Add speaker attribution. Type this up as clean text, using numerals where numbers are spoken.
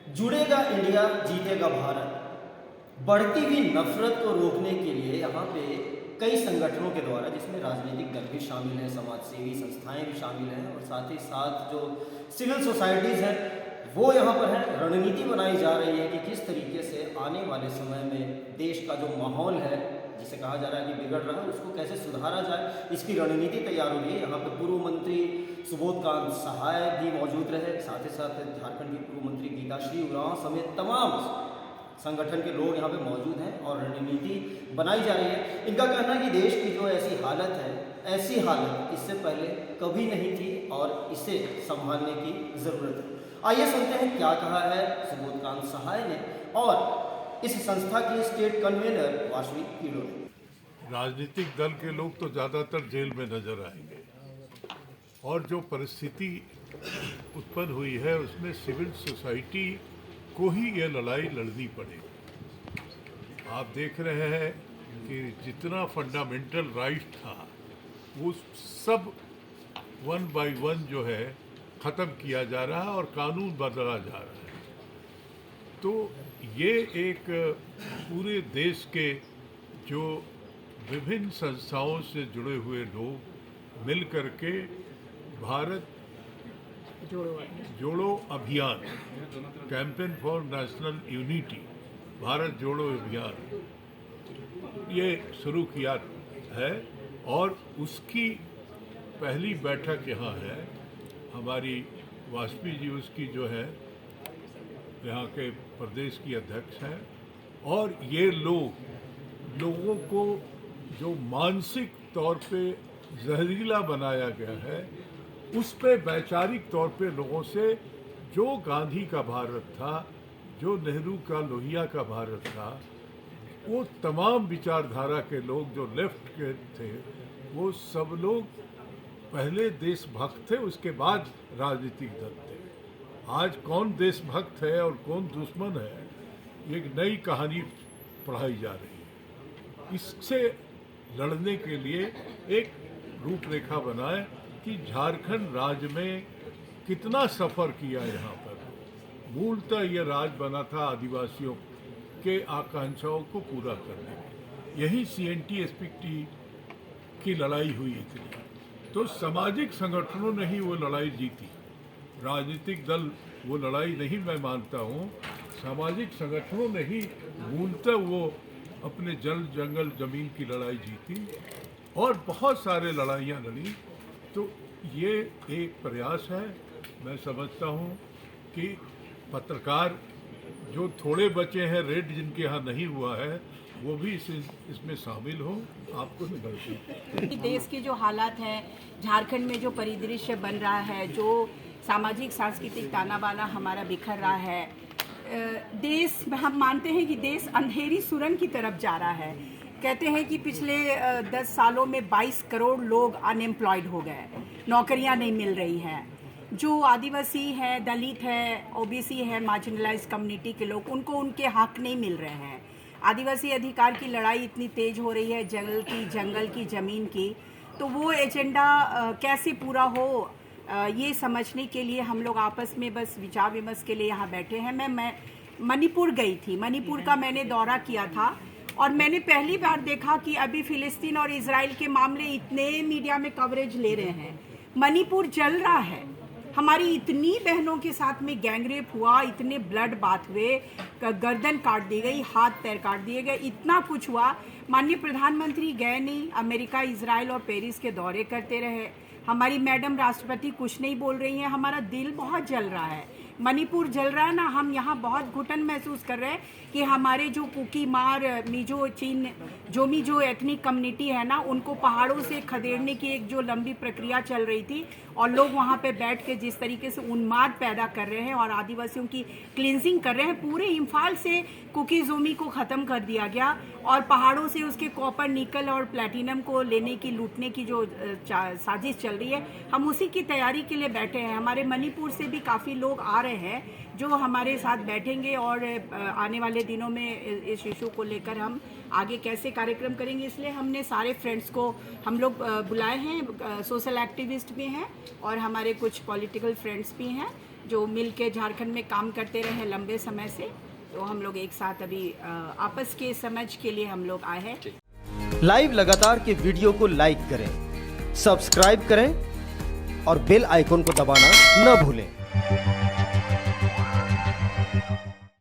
Speaker 1: जुड़ेगा इंडिया, जीतेगा भारत। बढ़ती हुई नफरत को रोकने के लिए यहाँ पे कई संगठनों के द्वारा, जिसमें राजनीतिक दल भी शामिल हैं, समाजसेवी संस्थाएं भी शामिल हैं और साथ ही साथ जो सिविल सोसाइटीज़ हैं वो यहाँ पर है, रणनीति बनाई जा रही है कि किस तरीके से आने वाले समय में देश का जो माहौल है, जिसे कहा जा रहा है कि बिगड़ रहा है, उसको कैसे सुधारा जाए, इसकी रणनीति तैयार हो रही है। यहाँ पर पूर्व मंत्री सुबोधकांत सहाय भी मौजूद रहे, साथ ही साथ झारखंड की पूर्व मंत्री गीताश्री उरांव समेत तमाम संगठन के लोग यहाँ पे मौजूद हैं और रणनीति बनाई जा रही है। इनका कहना है कि देश की जो ऐसी हालत है, ऐसी हालत इससे पहले कभी नहीं थी और इसे संभालने की ज़रूरत है। आइए सुनते हैं क्या कहा है सुबोधकांत सहाय ने और इस संस्था की स्टेट कन्वीनर वाशवी कीड़ो ने।
Speaker 2: राजनीतिक दल के लोग तो ज़्यादातर जेल में नजर आएंगे और जो परिस्थिति उत्पन्न हुई है उसमें सिविल सोसाइटी को ही ये लड़ाई लड़नी पड़ेगी। आप देख रहे हैं कि जितना फंडामेंटल राइट था वो सब वन बाय वन जो है ख़त्म किया जा रहा है और कानून बदला जा रहा है। तो ये एक पूरे देश के जो विभिन्न संस्थाओं से जुड़े हुए लोग मिल करके भारत जोड़ो अभियान, campaign for national unity, Bharat जोड़ो अभियान ये शुरू किया है और उसकी पहली बैठक यहाँ है। हमारी वाजपेयी जी उसकी जो है यहाँ के प्रदेश की अध्यक्ष हैं और ये लोगों को जो मानसिक तौर पे जहरीला बनाया गया है उस पे वैचारिक तौर पे लोगों से, जो गांधी का भारत था, जो नेहरू का लोहिया का भारत था, वो तमाम विचारधारा के लोग जो लेफ्ट के थे वो सब लोग पहले देशभक्त थे, उसके बाद राजनीतिक दल थे। आज कौन देशभक्त है और कौन दुश्मन है एक नई कहानी पढ़ाई जा रही है। इससे लड़ने के लिए एक रूपरेखा बनाए कि झारखंड राज्य में कितना सफ़र किया यहाँ पर। मूलतः यह राज्य बना था आदिवासियों के आकांक्षाओं को पूरा करने में, यही CNT SPT की लड़ाई हुई इतनी। तो सामाजिक संगठनों ने ही वो लड़ाई जीती, राजनीतिक दल वो लड़ाई नहीं मैं मानता हूँ। सामाजिक संगठनों ने ही मूलतः वो अपने जल जंगल ज़मीन की लड़ाई जीती और बहुत सारे लड़ाइयाँ लड़ी। तो ये एक प्रयास है। मैं समझता हूँ कि पत्रकार जो थोड़े बचे हैं, रेड जिनके यहाँ नहीं हुआ है, वो भी इसमें शामिल हो। आपको निकलते
Speaker 3: देश की जो हालात है, झारखंड में जो परिदृश्य बन रहा है, जो सामाजिक सांस्कृतिक ताना बाना हमारा बिखर रहा है, देश हम मानते हैं कि देश अंधेरी सुरंग की तरफ जा रहा है। कहते हैं कि पिछले 10 सालों में 22 करोड़ लोग अनएम्प्लॉयड हो गए, नौकरियां नहीं मिल रही हैं। जो आदिवासी हैं, दलित हैं, OBC है, मार्जिनलाइज कम्युनिटी के लोग, उनको उनके हक नहीं मिल रहे हैं। आदिवासी अधिकार की लड़ाई इतनी तेज हो रही है, जंगल की ज़मीन की, तो वो एजेंडा कैसे पूरा हो ये समझने के लिए हम लोग आपस में बस विचार विमर्श के लिए यहाँ बैठे हैं। मैं मणिपुर गई थी, मणिपुर का मैंने दौरा किया था और मैंने पहली बार देखा कि अभी फिलिस्तीन और इजराइल के मामले इतने मीडिया में कवरेज ले रहे हैं। मणिपुर जल रहा है, हमारी इतनी बहनों के साथ में गैंगरेप हुआ, इतने ब्लड बाथ हुए, गर्दन काट दी गई, हाथ पैर काट दिए गए, इतना कुछ हुआ। माननीय प्रधानमंत्री गए नहीं, अमेरिका, इजराइल और पेरिस के दौरे करते रहे। हमारी मैडम राष्ट्रपति कुछ नहीं बोल रही हैं। हमारा दिल बहुत जल रहा है, मणिपुर जल रहा है ना। हम यहाँ बहुत घुटन महसूस कर रहे हैं कि हमारे जो कुकी, मार, मिजो, चीन, जोमी जो एथनिक कम्युनिटी है ना, उनको पहाड़ों से खदेड़ने की एक जो लंबी प्रक्रिया चल रही थी और लोग वहाँ पे बैठ के जिस तरीके से उन्माद पैदा कर रहे हैं और आदिवासियों की क्लिनजिंग कर रहे हैं। पूरे इम्फाल से कुकी जोमी को ख़त्म कर दिया गया और पहाड़ों से उसके कॉपर, निकल और प्लैटिनम को लेने की, लूटने की जो साजिश चल रही है, हम उसी की तैयारी के लिए बैठे हैं। हमारे मणिपुर से भी काफ़ी लोग आ रहे हैं जो हमारे साथ बैठेंगे और आने वाले दिनों में इस इशू को लेकर हम आगे कैसे कार्यक्रम करेंगे, इसलिए हमने सारे फ्रेंड्स को हम लोग बुलाए हैं। सोशल एक्टिविस्ट भी हैं और हमारे कुछ पॉलिटिकल फ्रेंड्स भी हैं जो मिल के झारखंड में काम करते रहे लंबे समय से, तो हम लोग एक साथ अभी आपस के समझ के लिए हम लोग आए हैं।
Speaker 1: लाइव लगातार के वीडियो को लाइक करें, सब्सक्राइब करें और बेल आइकन को दबाना न भूलें।